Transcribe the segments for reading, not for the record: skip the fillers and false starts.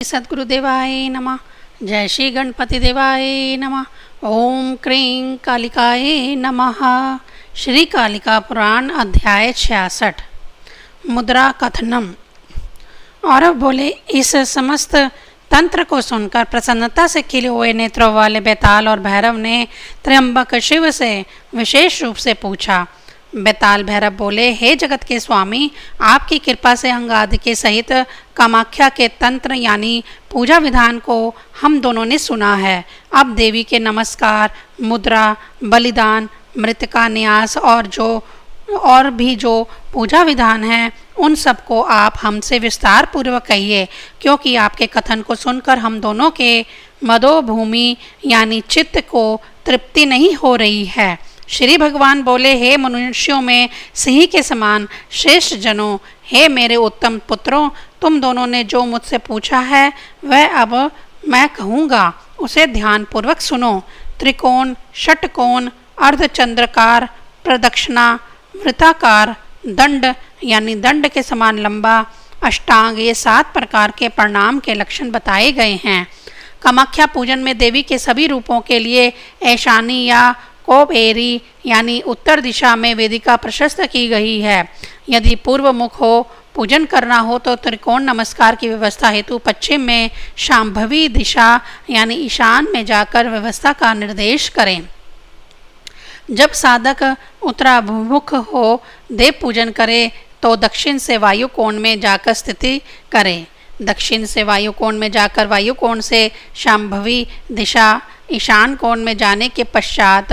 सद्गुरुदेवाय नमः। जय श्री गणपति देवाय नमः। ओम क्रीं कालिकाय नमः। श्री कालिका पुराण अध्याय 66। मुद्रा कथनम। और बोले, इस समस्त तंत्र को सुनकर प्रसन्नता से खिले हुए नेत्रों वाले बेताल और भैरव ने त्र्यंबक शिव से विशेष रूप से पूछा। बेताल भैरव बोले, हे जगत के स्वामी, आपकी कृपा से अंग आदि के सहित कामाख्या के तंत्र यानी पूजा विधान को हम दोनों ने सुना है। अब देवी के नमस्कार, मुद्रा, बलिदान, मृतिका न्यास और भी जो पूजा विधान है उन सबको आप हमसे विस्तार पूर्वक कहिए, क्योंकि आपके कथन को सुनकर हम दोनों के मदोभूमि यानी चित्त को तृप्ति नहीं हो रही है। श्री भगवान बोले, हे मनुष्यों में सिंह के समान श्रेष्ठ जनों, हे मेरे उत्तम पुत्रों, तुम दोनों ने जो मुझसे पूछा है वह अब मैं कहूँगा, उसे ध्यानपूर्वक सुनो। त्रिकोण, षटकोण, अर्धचंद्रकार, प्रदक्षिणा, वृत्ताकार, दंड यानी दंड के समान लंबा, अष्टांग, ये 7 प्रकार के प्रणाम के लक्षण बताए गए हैं। कामाख्या पूजन में देवी के सभी रूपों के लिए ऐशानी या कोबेरी यानी उत्तर दिशा में वेदिका प्रशस्त की गई है। यदि पूर्व मुख हो पूजन करना हो तो त्रिकोण नमस्कार की व्यवस्था हेतु पश्चिम में शांभवी दिशा यानी ईशान में जाकर व्यवस्था का निर्देश करें। जब साधक उत्तराभिमुख हो देव पूजन करे तो दक्षिण से वायु कोण में जाकर स्थिति करे। दक्षिण से वायु कोण में जाकर वायु कोण से शांभवी दिशा ईशान कोण में जाने के पश्चात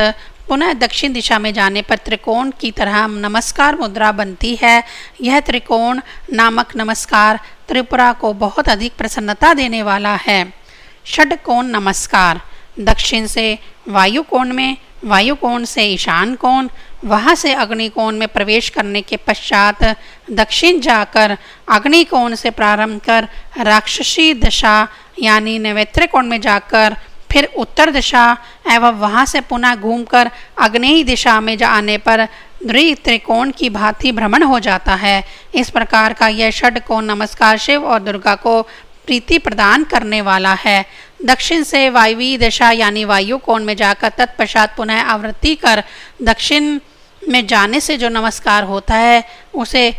पुनः दक्षिण दिशा में जाने पर त्रिकोण की तरह नमस्कार मुद्रा बनती है। यह त्रिकोण नामक नमस्कार त्रिपुरा को बहुत अधिक प्रसन्नता देने वाला है। षटकोण नमस्कार। दक्षिण से वायु कोण में, वायु कोण से ईशान कोण, वहाँ से अग्नि कोण में प्रवेश करने के पश्चात दक्षिण जाकर अग्नि कोण से प्रारंभ कर राक्षसी दशा यानी नैवेत्र कोण में जाकर फिर उत्तर दिशा एवं वहाँ से पुनः घूमकर अग्नेय दिशा में जाने पर त्रिकोण की भांति भ्रमण हो जाता है। इस प्रकार का यह षटकोण नमस्कार शिव और दुर्गा को प्रीति प्रदान करने वाला है। दक्षिण से वायवी दिशा यानी वायु कोण में जाकर तत्पश्चात पुनः आवृत्ति कर दक्षिण में जाने से जो नमस्कार होता है उसे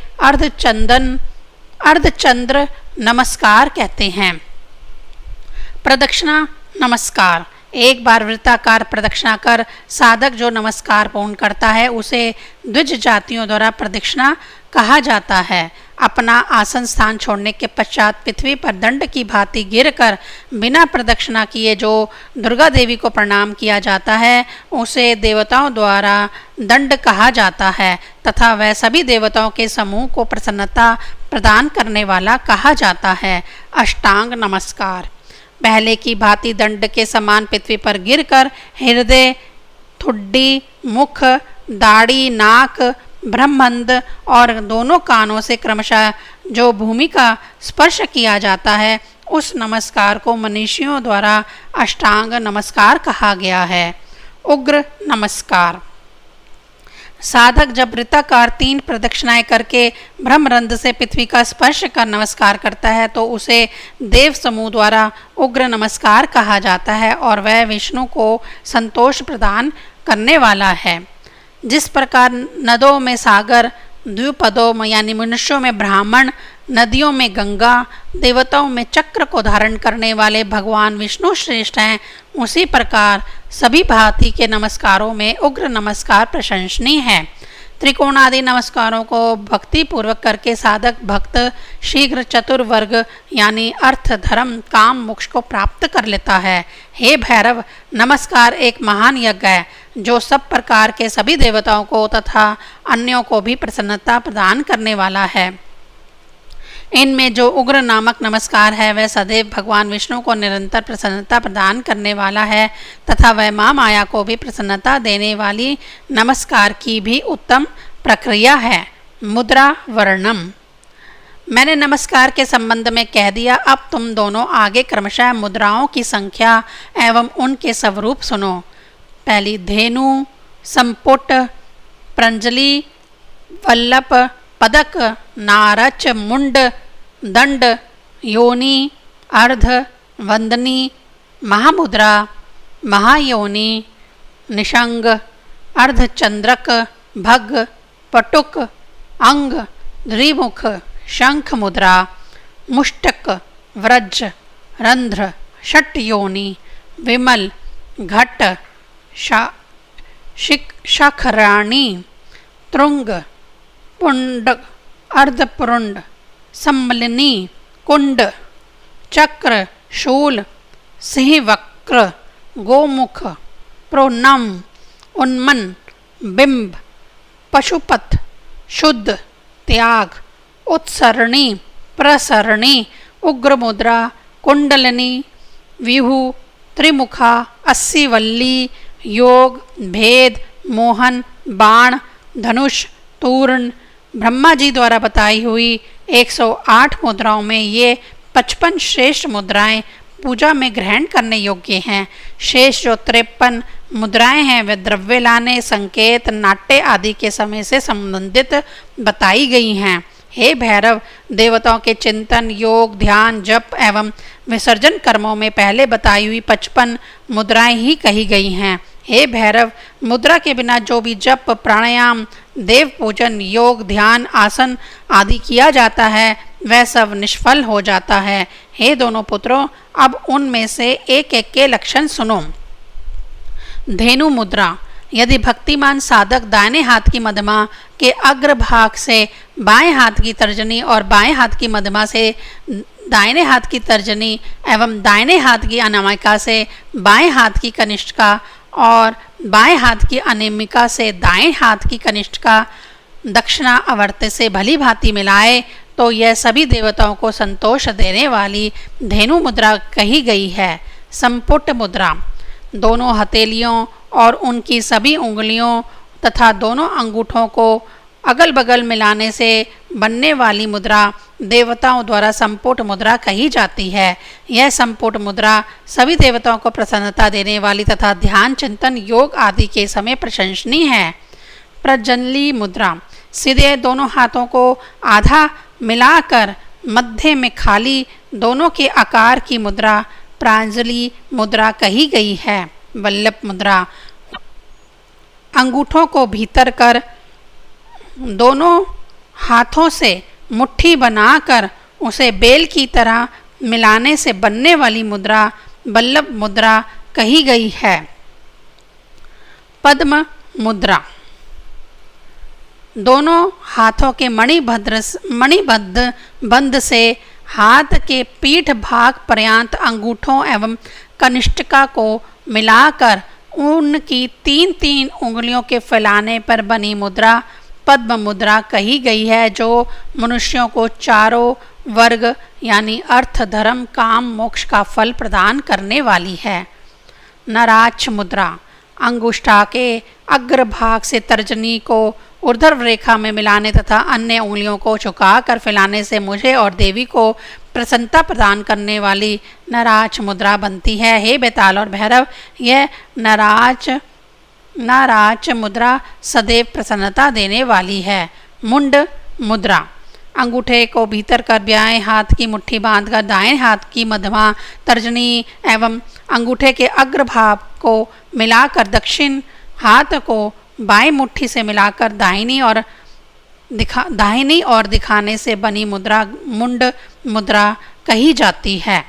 अर्धचंद्र नमस्कार कहते हैं। प्रदक्षिणा नमस्कार। एक बार वृत्ताकार प्रदक्षिणा कर साधक जो नमस्कार पूर्ण करता है उसे द्विज जातियों द्वारा प्रदक्षिणा कहा जाता है। अपना आसन स्थान छोड़ने के पश्चात पृथ्वी पर दंड की भांति गिरकर बिना प्रदक्षिणा किए जो दुर्गा देवी को प्रणाम किया जाता है उसे देवताओं द्वारा दंड कहा जाता है तथा वह सभी देवताओं के समूह को प्रसन्नता प्रदान करने वाला कहा जाता है। अष्टांग नमस्कार। पहले की भांति दंड के समान पृथ्वी पर गिरकर हृदय, ठुड्डी, मुख, दाढ़ी, नाक, ब्रह्मंड और दोनों कानों से क्रमशः जो भूमि का स्पर्श किया जाता है उस नमस्कार को मनीषियों द्वारा अष्टांग नमस्कार कहा गया है। उग्र नमस्कार। साधक जब वृत्ताकार 3 प्रदक्षिणाएं करके ब्रह्मरंध्र से पृथ्वी का स्पर्श कर नमस्कार करता है तो उसे देव समूह द्वारा उग्र नमस्कार कहा जाता है और वह विष्णु को संतोष प्रदान करने वाला है। जिस प्रकार नदों में सागर, द्विपदों में यानी मनुष्यों में ब्राह्मण, नदियों में गंगा, देवताओं में चक्र को धारण करने वाले भगवान विष्णु श्रेष्ठ हैं, उसी प्रकार सभी भांति के नमस्कारों में उग्र नमस्कार प्रशंसनीय है। त्रिकोण आदि नमस्कारों को भक्ति पूर्वक करके साधक भक्त शीघ्र चतुर्वर्ग यानी अर्थ, धर्म, काम, मोक्ष को प्राप्त कर लेता है। हे भैरव, नमस्कार एक महान यज्ञ है जो सब प्रकार के सभी देवताओं को तथा अन्यों को भी प्रसन्नता प्रदान करने वाला है। इनमें जो उग्र नामक नमस्कार है वह सदैव भगवान विष्णु को निरंतर प्रसन्नता प्रदान करने वाला है तथा वह माँ माया को भी प्रसन्नता देने वाली नमस्कार की भी उत्तम प्रक्रिया है। मुद्रा वर्णम। मैंने नमस्कार के संबंध में कह दिया, अब तुम दोनों आगे क्रमशः मुद्राओं की संख्या एवं उनके स्वरूप सुनो। पहली धेनु, संपुट, प्रंजलि, वल्लभ, पदक, नारच, मुंड, दंड, योनि, अर्ध वंदनी, महामुद्रा, महायोनि, निषंग, अर्धचंद्रक, भग, पटुक, अंग, द्विमुख, शंख मुद्रा, मुष्टक, व्रज, रंध्र, षट योनि, विमल, घट, शखराणी, तुंग, पुंड, अर्धपुरुंड, सम्मलिनी, कुंड, चक्र, शूल, सिंहवक्र, गोमुख, प्रोन्नम, उन्मन, बिंब, पशुपथ, शुद्ध, त्याग, उत्सरणी, प्रसरणी, उग्र मुद्रा, कुंडलिनी, विहु, त्रिमुखा, 80 वल्ली, योग, भेद, मोहन, बाण, धनुष, तूर्ण। ब्रह्मा जी द्वारा बताई हुई 108 मुद्राओं में ये 55 श्रेष्ठ मुद्राएं पूजा में ग्रहण करने योग्य हैं। शेष जो 53 मुद्राएं हैं वे द्रव्य लाने, संकेत, नाट्य आदि के समय से संबंधित बताई गई हैं। हे भैरव, देवताओं के चिंतन, योग, ध्यान, जप एवं विसर्जन कर्मों में पहले बताई हुई 55 मुद्राएं ही कही गई हैं। हे भैरव, मुद्रा के बिना जो भी जप, प्राणायाम, देव पूजन, योग, ध्यान, आसन आदि किया जाता है वह सब निष्फल हो जाता है। हे दोनों पुत्रों, अब उनमें से एक एक के लक्षण सुनो। धेनु मुद्रा। यदि भक्तिमान साधक दाहिने हाथ की मध्यमा के अग्रभाग से बाएं हाथ की तर्जनी और बाएं हाथ की मध्यमा से दाहिने हाथ की तर्जनी एवं दाहिने हाथ की अनामिका से बाएं हाथ की कनिष्ठिका और बाएं हाथ की अनामिका से दाएं हाथ की कनिष्ठिका दक्षिणा आवर्त से भली भांति मिलाए तो यह सभी देवताओं को संतोष देने वाली धेनु मुद्रा कही गई है। संपुट मुद्रा। दोनों हथेलियों और उनकी सभी उंगलियों तथा दोनों अंगूठों को अगल बगल मिलाने से बनने वाली मुद्रा देवताओं द्वारा संपुट मुद्रा कही जाती है। यह संपुट मुद्रा सभी देवताओं को प्रसन्नता देने वाली तथा ध्यान, चिंतन, योग आदि के समय प्रशंसनीय है। प्रजनली मुद्रा। सीधे दोनों हाथों को आधा मिलाकर मध्य में खाली दोनों के आकार की मुद्रा प्रांजलि मुद्रा कही गई है। वल्लभ मुद्रा। अंगूठों को भीतर कर दोनों हाथों से मुट्ठी बनाकर उसे बेल की तरह मिलाने से बनने वाली मुद्रा वल्लभ मुद्रा कही गई है। पद्म मुद्रा। दोनों हाथों के मणिबद्ध बंध से हाथ के पीठ भाग पर्यंत अंगूठों एवं कनिष्ठिका को मिलाकर उनकी 3-3 उंगलियों के फैलाने पर बनी मुद्रा पद्म मुद्रा कही गई है, जो मनुष्यों को चारों वर्ग यानी अर्थ, धर्म, काम, मोक्ष का फल प्रदान करने वाली है। नराक्ष मुद्रा। अंगुष्ठा के अग्रभाग से तर्जनी को ऊर्ध्व रेखा में मिलाने तथा अन्य उंगलियों को झुकाकर फैलाने से मुझे और देवी को प्रसन्नता प्रदान करने वाली नराक्ष मुद्रा बनती है। हे बेताल और भैरव, यह नराक्ष मुद्रा सदैव प्रसन्नता देने वाली है। मुंड मुद्रा। अंगूठे को भीतर कर बाएं हाथ की मुट्ठी बांधकर दाएं हाथ की मध्यमा तर्जनी एवं अंगूठे के अग्रभाग को मिलाकर दक्षिण हाथ को बाएं मुट्ठी से मिलाकर दाहिनी और दिखाने से बनी मुद्रा मुंड मुद्रा कही जाती है।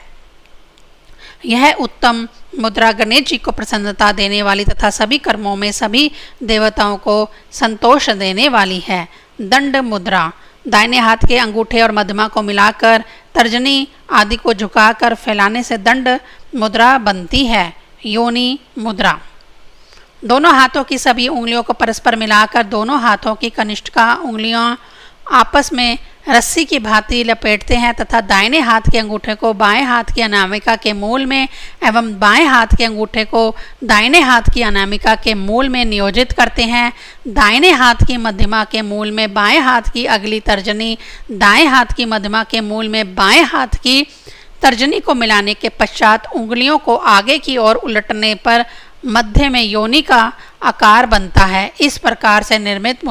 यह उत्तम मुद्रा गणेश जी को प्रसन्नता देने वाली तथा सभी कर्मों में सभी देवताओं को संतोष देने वाली है। दंड मुद्रा। दाहिने हाथ के अंगूठे और मध्यमा को मिलाकर तर्जनी आदि को झुकाकर फैलाने से दंड मुद्रा बनती है। योनि मुद्रा। दोनों हाथों की सभी उंगलियों को परस्पर मिलाकर दोनों हाथों की कनिष्ठिका उंगलियां आपस में रस्सी की भांति लपेटते हैं तथा दाहिने हाथ के अंगूठे को बाएं हाथ की अनामिका के मूल में एवं बाएं हाथ के अंगूठे को दाहिने हाथ की अनामिका के मूल में नियोजित करते हैं। दाहिने हाथ की मध्यमा के मूल में बाएं हाथ की अगली तर्जनी, दाएं हाथ की मध्यमा के मूल में बाएं हाथ की तर्जनी को मिलाने के पश्चात उंगलियों को आगे की ओर उलटने पर मध्य में योनि का आकार बनता है। इस प्रकार से निर्मित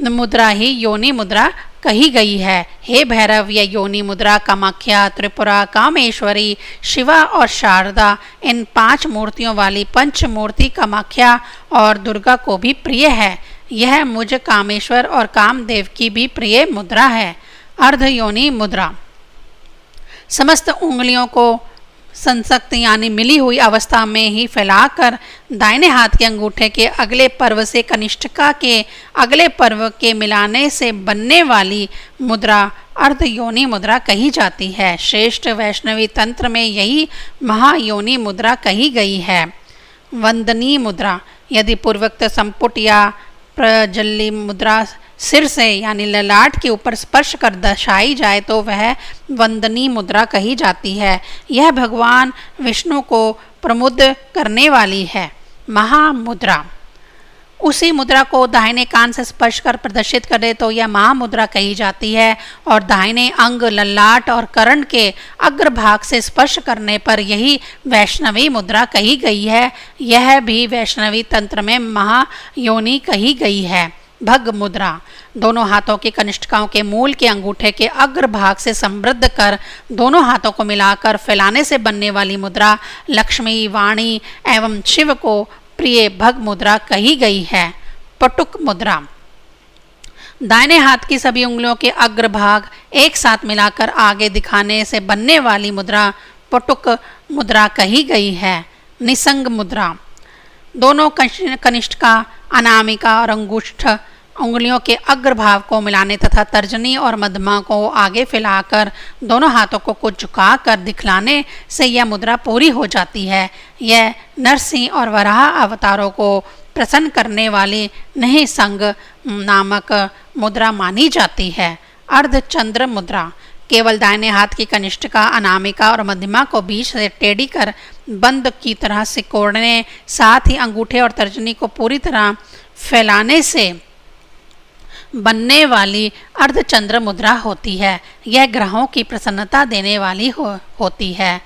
मुद्रा ही योनि मुद्रा कही गई है। हे भैरव, यह योनि मुद्रा कामाख्या, त्रिपुरा, कामेश्वरी, शिवा और शारदा, इन 5 मूर्तियों वाली पंचमूर्ति कामाख्या और दुर्गा को भी प्रिय है। यह मुझ कामेश्वर और कामदेव की भी प्रिय मुद्रा है। अर्ध योनि मुद्रा। समस्त उंगलियों को संसक्त यानी मिली हुई अवस्था में ही फैलाकर दाहिने हाथ के अंगूठे के अगले पर्व से कनिष्ठिका के अगले पर्व के मिलाने से बनने वाली मुद्रा अर्ध योनि मुद्रा कही जाती है। श्रेष्ठ वैष्णवी तंत्र में यही महायोनि मुद्रा कही गई है। वंदनी मुद्रा। यदि पूर्वोक्त संपुट या प्रजल्ली मुद्रा सिर से यानी ललाट के ऊपर स्पर्श कर दर्शाई जाए तो वह वंदनी मुद्रा कही जाती है। यह भगवान विष्णु को प्रमुद करने वाली है। महामुद्रा। उसी मुद्रा को दाहिने कान से स्पर्श कर प्रदर्शित करे तो यह महामुद्रा कही जाती है और दाहिने अंग, ललाट और कर्ण के अग्रभाग से स्पर्श करने पर यही वैष्णवी मुद्रा कही गई है। यह भी वैष्णवी तंत्र में महायोनि कही गई है। भग मुद्रा। दोनों हाथों की कनिष्ठिकाओं के मूल के अंगूठे के अग्रभाग से समृद्ध कर दोनों हाथों को मिलाकर फैलाने से बनने वाली मुद्रा लक्ष्मी, वाणी एवं शिव को प्रिय भग मुद्रा कही गई है। पटुक मुद्रा। दाहिने हाथ की सभी उंगलियों के अग्रभाग एक साथ मिलाकर आगे दिखाने से बनने वाली मुद्रा पटुक मुद्रा कही गई है। निसंग मुद्रा। दोनों कनिष्ठिका, अनामिका और अंगुष्ठ उंगलियों के अग्रभाग को मिलाने तथा तर्जनी और मध्यमा को आगे फैलाकर दोनों हाथों को कुछ झुकाकर दिखलाने से यह मुद्रा पूरी हो जाती है। यह नरसिंह और वराह अवतारों को प्रसन्न करने वाली निसंग नामक मुद्रा मानी जाती है। अर्धचंद्र मुद्रा। केवल दाहिने हाथ की कनिष्ठिका, अनामिका और मध्यमा को बीच से टेढ़ी कर बंद की तरह सिकोड़ने, साथ ही अंगूठे और तर्जनी को पूरी तरह फैलाने से बनने वाली अर्धचंद्र मुद्रा होती है। यह ग्रहों की प्रसन्नता देने वाली होती है।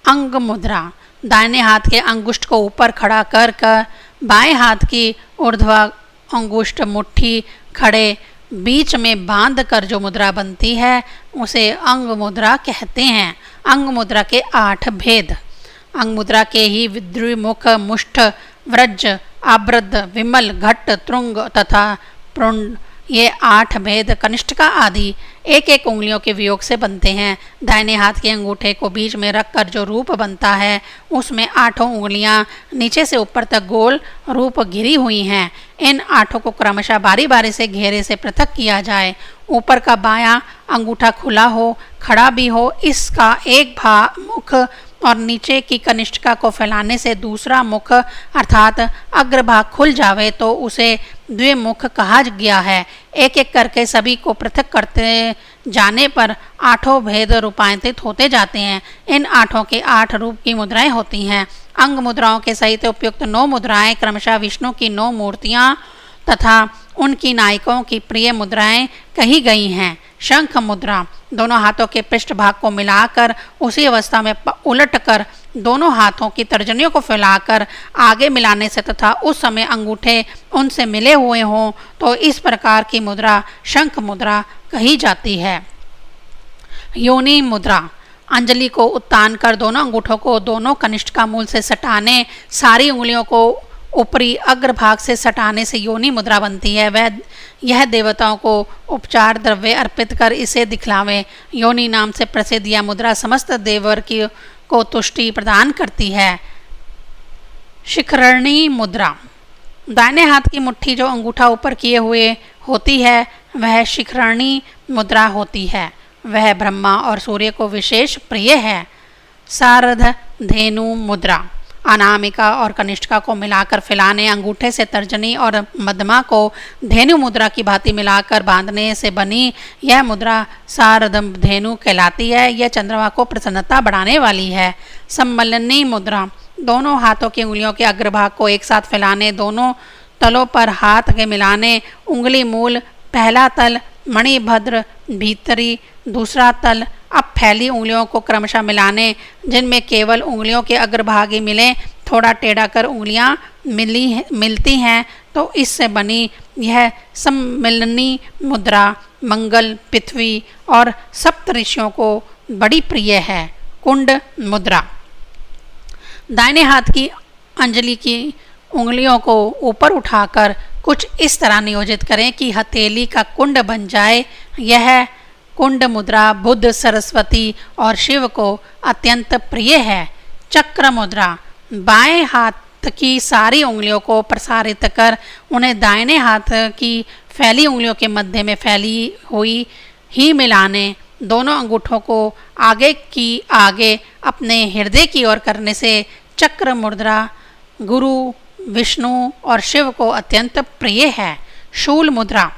अंग मुद्रा। दाहिने हाथ के अंगुष्ठ को ऊपर खड़ा कर बाएं हाथ की ऊर्ध्वा अंगुष्ठ मुट्ठी खड़े बीच में बांध कर जो मुद्रा बनती है उसे अंग मुद्रा कहते हैं। अंग मुद्रा के 8 भेद। अंग मुद्रा के ही द्विमुख, मुष्ठ, व्रज, आब्रद, विमल, घट, त्रुंग तथा प्रुंड, ये 8 भेद कनिष्ठिका आदि एक एक उंगलियों के वियोग से बनते हैं। दाहिने हाथ के अंगूठे को बीच में रखकर जो रूप बनता है उसमें 8 उंगलियां नीचे से ऊपर तक गोल रूप घिरी हुई हैं। इन 8 को क्रमशः बारी बारी से घेरे से पृथक किया जाए। ऊपर का बायां अंगूठा खुला हो, खड़ा भी हो, इसका एक मुख और नीचे की कनिष्ठिका को फैलाने से दूसरा मुख अर्थात अग्रभाग खुल जावे तो उसे द्विमुख कहा गया है। एक एक करके सभी को पृथक करते जाने पर 8 भेद रूपांतरित होते जाते हैं। इन 8 के 8 रूप की मुद्राएं होती हैं। अंग मुद्राओं के सहित उपयुक्त 9 मुद्राएं क्रमशः विष्णु की 9 मूर्तियां तथा उनकी नायिकाओं की प्रिय मुद्राएं कही गई हैं। शंख मुद्रा। दोनों हाथों के पृष्ठभाग को मिलाकर उसी अवस्था में उलटकर दोनों हाथों की तर्जनियों को फैलाकर आगे मिलाने से तथा उस समय अंगूठे उनसे मिले हुए हों तो इस प्रकार की मुद्रा शंख मुद्रा कही जाती है। योनि मुद्रा। अंजलि को उत्तान कर दोनों अंगूठों को दोनों कनिष्ठिका मूल से सटाने, सारी उंगलियों को ऊपरी अग्रभाग से सटाने से योनि मुद्रा बनती है। वह यह देवताओं को उपचार द्रव्य अर्पित कर इसे दिखलावे। योनि नाम से प्रसिद्ध यह मुद्रा समस्त देवर की को तुष्टि प्रदान करती है। शिखरणी मुद्रा। दाहिने हाथ की मुट्ठी जो अंगूठा ऊपर किए हुए होती है वह शिखरणी मुद्रा होती है। वह ब्रह्मा और सूर्य को विशेष प्रिय है। सारध धेनु मुद्रा। अनामिका और कनिष्ठिका को मिलाकर फैलाने, अंगूठे से तर्जनी और मध्यमा को धेनु मुद्रा की भांति मिलाकर बांधने से बनी यह मुद्रा सारध धेनु कहलाती है। यह चंद्रमा को प्रसन्नता बढ़ाने वाली है। सम्मलनी मुद्रा। दोनों हाथों की उंगलियों के अग्रभाग को एक साथ फैलाने, दोनों तलों पर हाथ के मिलाने, उंगली मूल पहला तल, मणिभद्र भीतरी दूसरा तल, अब फैली उंगलियों को क्रमशः मिलाने, जिनमें केवल उंगलियों के अग्रभाग ही मिले, थोड़ा टेढ़ा कर उंगलियां मिलती हैं तो इससे बनी यह सम्मिलनी मुद्रा मंगल, पृथ्वी और सप्त ऋषियों को बड़ी प्रिय है। कुंड मुद्रा। दाहिने हाथ की अंजलि की उंगलियों को ऊपर उठाकर कुछ इस तरह नियोजित करें कि हथेली का कुंड बन जाए। यह कुंड मुद्रा बुद्ध, सरस्वती और शिव को अत्यंत प्रिय है। चक्र मुद्रा। बाएं हाथ की सारी उंगलियों को प्रसारित कर उन्हें दाहिने हाथ की फैली उंगलियों के मध्य में फैली हुई ही मिलाने। दोनों अंगूठों को आगे अपने हृदय की ओर करने से चक्र मुद्रा गुरु, विष्णु और शिव को अत्यंत प्रिय है। शूल मुद्रा।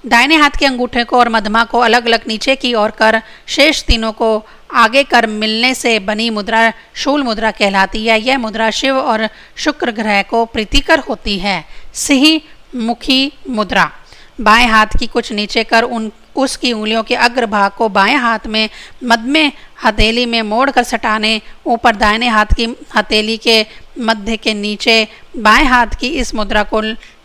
दाहिने हाथ के अंगूठे को और मध्यमा को अलग अलग नीचे की ओर कर शेष तीनों को आगे कर मिलने से बनी मुद्रा शूल मुद्रा कहलाती है। यह मुद्रा शिव और शुक्र ग्रह को प्रीतिकर होती है। सिंह मुखी मुद्रा। बाएं हाथ की कुछ नीचे कर उसकी उंगलियों के अग्रभाग को बाएं हाथ में मध्य में हथेली में मोड़कर सटाने। ऊपर दाहिने हाथ की हथेली के मध्य के नीचे बाएं हाथ की इस मुद्रा को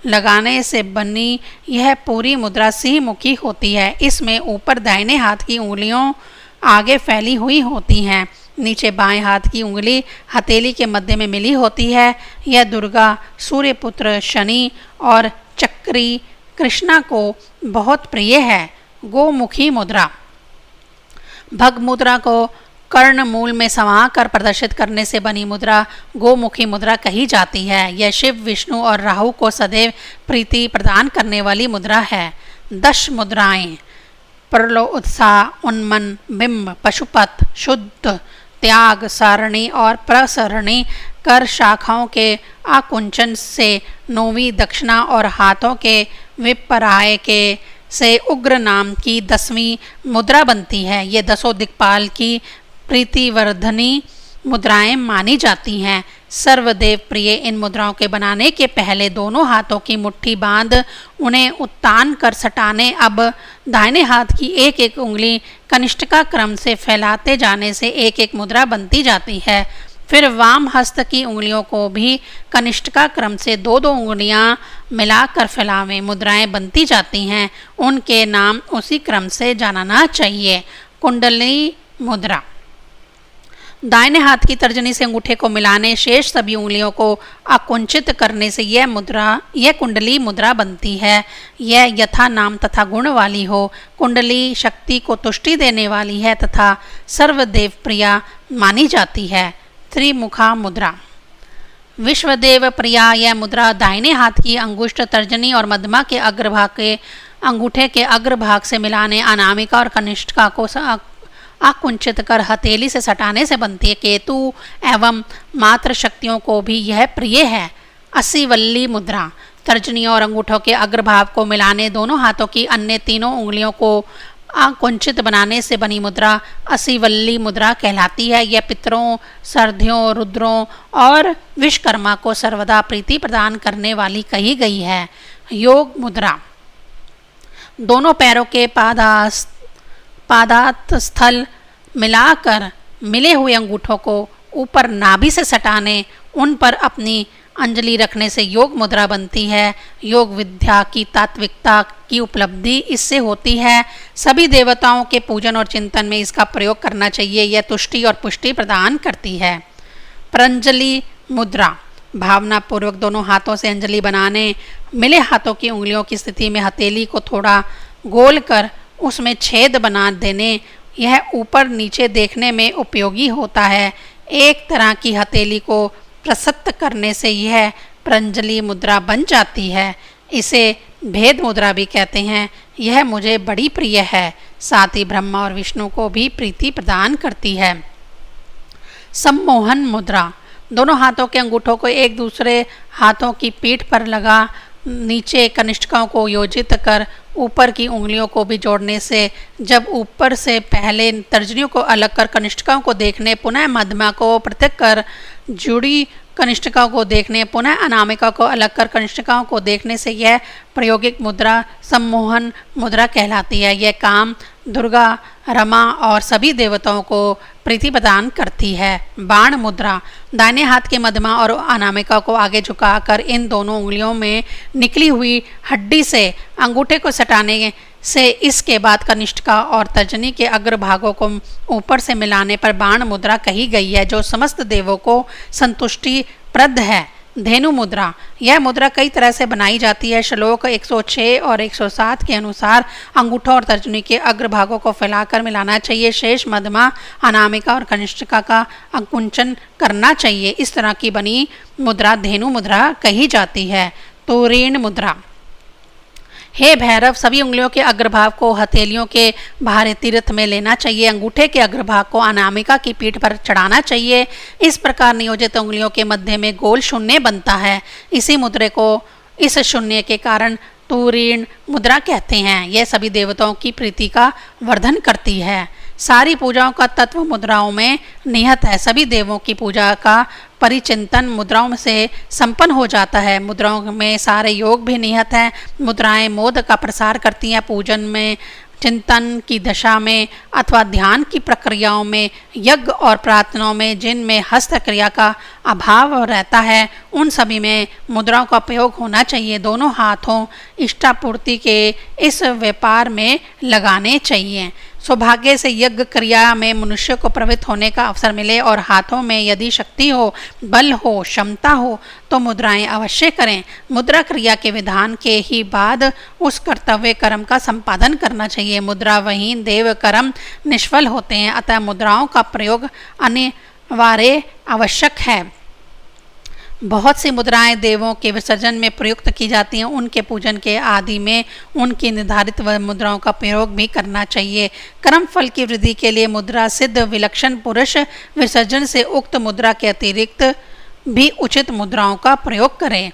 लगाने से बनी यह पूरी मुद्रा सिंह मुखी होती है। इसमें ऊपर दाहिने हाथ की उंगलियों आगे फैली हुई होती हैं, नीचे बाएं हाथ की उंगली हथेली के मध्य में मिली होती है। यह दुर्गा, सूर्यपुत्र शनि और चक्री कृष्णा को बहुत प्रिय है। गोमुखी मुद्रा। भग मुद्रा को कर्ण मूल में समा कर प्रदर्शित करने से बनी मुद्रा गोमुखी मुद्रा कही जाती है। यह शिव, विष्णु और राहु को सदैव प्रीति प्रदान करने वाली मुद्रा है। 10 मुद्राएं। प्रलो, उत्साह, उन्मन, बिंब, पशुपत, शुद्ध, त्याग, सारणी और प्रसरणी कर शाखाओं के आकुंचन से 9वीं दक्षिणा और हाथों के विपराय के से उग्र नाम की 10वीं मुद्रा बनती है। ये 10 दिक्पाल की प्रीतिवर्धनी मुद्राएं मानी जाती हैं। सर्वदेव प्रिय इन मुद्राओं के बनाने के पहले दोनों हाथों की मुट्ठी बांध उन्हें उत्तान कर सटाने। अब दाहिने हाथ की एक एक उंगली कनिष्ठिका क्रम से फैलाते जाने से एक एक मुद्रा बनती जाती है। फिर वाम हस्त की उंगलियों को भी कनिष्ठिका क्रम से 2-2 उंगलियां मिलाकर फैलावें। मुद्राएं बनती जाती हैं, उनके नाम उसी क्रम से जानना चाहिए। कुंडली मुद्रा। दाहिने हाथ की तर्जनी से अंगूठे को मिलाने, शेष सभी उंगलियों को आकुंचित करने से यह कुंडली मुद्रा बनती है। यह यथा नाम तथा गुण वाली हो। कुंडली शक्ति को तुष्टि देने वाली है तथा सर्वदेव प्रिया मानी जाती है। त्रिमुखा मुद्रा। विश्वदेव प्रिया यह मुद्रा दाहिने हाथ की अंगुष्ठ, तर्जनी और मध्यमा के अग्रभाग के अंगूठे के अग्रभाग से मिलाने, अनामिका और कनिष्ठिका को आकुंचित कर हथेली से सटाने से बनती है। केतु एवं मात्र शक्तियों को भी यह प्रिय है। 80 वल्ली मुद्रा। तर्जनी और अंगूठों के अग्रभाग को मिलाने, दोनों हाथों की अन्य तीनों उंगलियों को आकुंचित बनाने से बनी मुद्रा 80 वल्ली मुद्रा कहलाती है। यह पितरों, सर्धियों, रुद्रों और विश्वकर्मा को सर्वदा प्रीति प्रदान करने वाली कही गई है। योग मुद्रा। दोनों पैरों के पादात स्थल मिलाकर मिले हुए अंगूठों को ऊपर नाभि से सटाने, उन पर अपनी अंजलि रखने से योग मुद्रा बनती है। योग विद्या की तात्विकता की उपलब्धि इससे होती है। सभी देवताओं के पूजन और चिंतन में इसका प्रयोग करना चाहिए। यह तुष्टि और पुष्टि प्रदान करती है। प्रांजलि मुद्रा। भावना पूर्वक दोनों हाथों से अंजलि बनाने, मिले हाथों की उंगलियों की स्थिति में हथेली को थोड़ा गोल कर उसमें छेद बना देने। यह ऊपर नीचे देखने में उपयोगी होता है। एक तरह की हथेली को प्रसक्त करने से यह प्रांजलि मुद्रा बन जाती है। इसे भेद मुद्रा भी कहते हैं। यह मुझे बड़ी प्रिय है, साथ ही ब्रह्मा और विष्णु को भी प्रीति प्रदान करती है। सम्मोहन मुद्रा। दोनों हाथों के अंगूठों को एक दूसरे हाथों की पीठ पर लगा नीचे कनिष्ठिकाओं को योजित कर ऊपर की उंगलियों को भी जोड़ने से, जब ऊपर से पहले तर्जनियों को अलग कर कनिष्ठिकाओं को देखने, पुनः मध्यमा को पृथक कर जुड़ी कनिष्ठिकाओं को देखने, पुनः अनामिका को अलग कर कनिष्ठिकाओं को देखने से यह प्रायोगिक मुद्रा सम्मोहन मुद्रा कहलाती है। यह काम, दुर्गा, रमा और सभी देवताओं को प्रीति प्रदान करती है। बाण मुद्रा, दाहिने हाथ के मध्यमा और अनामिका को आगे झुकाकर इन दोनों उंगलियों में निकली हुई हड्डी से अंगूठे को सटाने से इसके बाद कनिष्ठिका और तर्जनी के अग्र भागों को ऊपर से मिलाने पर बाण मुद्रा कही गई है, जो समस्त देवों को संतुष्टि प्रद है। धेनु मुद्रा, यह मुद्रा कई तरह से बनाई जाती है। श्लोक 106 और 107 के अनुसार अंगूठा और तर्जनी के अग्र भागों को फैलाकर मिलाना चाहिए। शेष मध्यमा, अनामिका और कनिष्ठिका का अंकुंचन करना चाहिए। इस तरह की बनी मुद्रा धेनु मुद्रा कही जाती है। तुरीण मुद्रा, हे भैरव, सभी उंगलियों के अग्रभाग को हथेलियों के बाहरी तीर्थ में लेना चाहिए। अंगूठे के अग्रभाग को अनामिका की पीठ पर चढ़ाना चाहिए। इस प्रकार नियोजित उंगलियों के मध्य में गोल शून्य बनता है। इसी मुद्रे को इस शून्य के कारण तुरीण मुद्रा कहते हैं। यह सभी देवताओं की प्रीति का वर्धन करती है। सारी पूजाओं का तत्व मुद्राओं में निहित है। सभी देवों की पूजा का परिचिंतन मुद्राओं से संपन्न हो जाता है। मुद्राओं में सारे योग भी निहित हैं। मुद्राएं मोद का प्रसार करती हैं। पूजन में, चिंतन की दशा में अथवा ध्यान की प्रक्रियाओं में, यज्ञ और प्रार्थनाओं में जिनमें हस्त क्रिया का अभाव रहता है, उन सभी में मुद्राओं का प्रयोग होना चाहिए। दोनों हाथों इष्टापूर्ति के इस व्यापार में लगाने चाहिए। सौभाग्य से यज्ञ क्रिया में मनुष्य को प्रवृत्त होने का अवसर मिले और हाथों में यदि शक्ति हो, बल हो, क्षमता हो तो मुद्राएं अवश्य करें। मुद्रा क्रिया के विधान के ही बाद उस कर्तव्य कर्म का संपादन करना चाहिए। मुद्रा वहीन देव कर्म निष्फल होते हैं, अतः मुद्राओं का प्रयोग अनिवार्य आवश्यक है। बहुत सी मुद्राएं देवों के विसर्जन में प्रयुक्त की जाती हैं। उनके पूजन के आदि में उनकी निर्धारित मुद्राओं का प्रयोग भी करना चाहिए। कर्म फल की वृद्धि के लिए मुद्रा सिद्ध विलक्षण पुरुष विसर्जन से उक्त मुद्रा के अतिरिक्त भी उचित मुद्राओं का प्रयोग करें।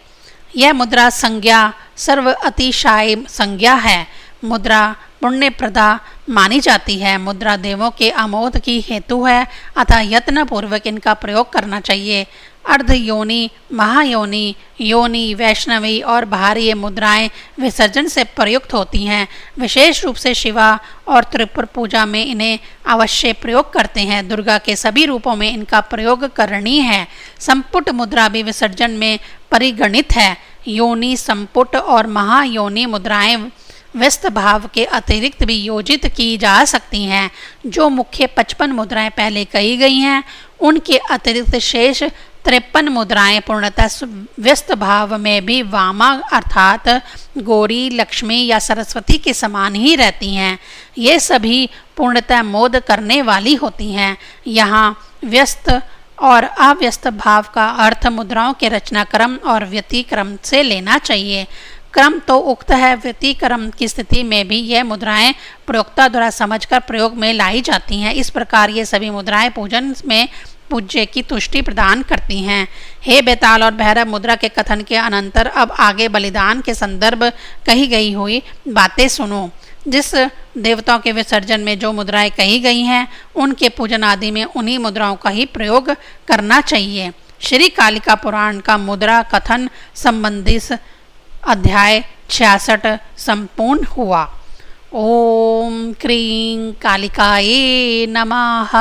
यह मुद्रा संज्ञा सर्व अतिशायी संज्ञा है। मुद्रा पुण्य प्रदा मानी जाती है। मुद्रा देवों के आमोद की हेतु है, अतः यत्न पूर्वक इनका प्रयोग करना चाहिए। अर्ध योनि, महायोनि, योनि, वैष्णवी और भारी मुद्राएं विसर्जन से प्रयुक्त होती हैं। विशेष रूप से शिवा और त्रिपुर पूजा में इन्हें अवश्य प्रयोग करते हैं। दुर्गा के सभी रूपों में इनका प्रयोग करणीय है। संपुट मुद्रा भी विसर्जन में परिगणित है। योनि, संपुट और महायोनि मुद्राएं व्यस्त भाव के अतिरिक्त भी योजित की जा सकती हैं। जो मुख्य 55 मुद्राएं पहले कही गई हैं, उनके अतिरिक्त शेष 53 मुद्राएं पूर्णतः व्यस्त भाव में भी वामा अर्थात गौरी, लक्ष्मी या सरस्वती के समान ही रहती हैं। ये सभी पूर्णतः मोद करने वाली होती हैं। यहाँ व्यस्त और अव्यस्त भाव का अर्थ मुद्राओं के रचनाक्रम और व्यतिक्रम से लेना चाहिए। क्रम तो उक्त है, व्यतिक्रम की स्थिति में भी यह मुद्राएं प्रयोक्ता द्वारा समझकर प्रयोग में लाई जाती हैं। इस प्रकार ये सभी मुद्राएं पूजन में पूज्य की तुष्टि प्रदान करती हैं। हे बेताल और भैरव, मुद्रा के कथन के अनंतर अब आगे बलिदान के संदर्भ कही गई हुई बातें सुनो। जिस देवताओं के विसर्जन में जो मुद्राएं कही गई हैं, उनके पूजन आदि में उन्हीं मुद्राओं का ही प्रयोग करना चाहिए। श्री कालिका पुराण का मुद्रा कथन संबंधित अध्याय 66 संपूर्ण हुआ। ओम क्रीं कालिकाये नमः।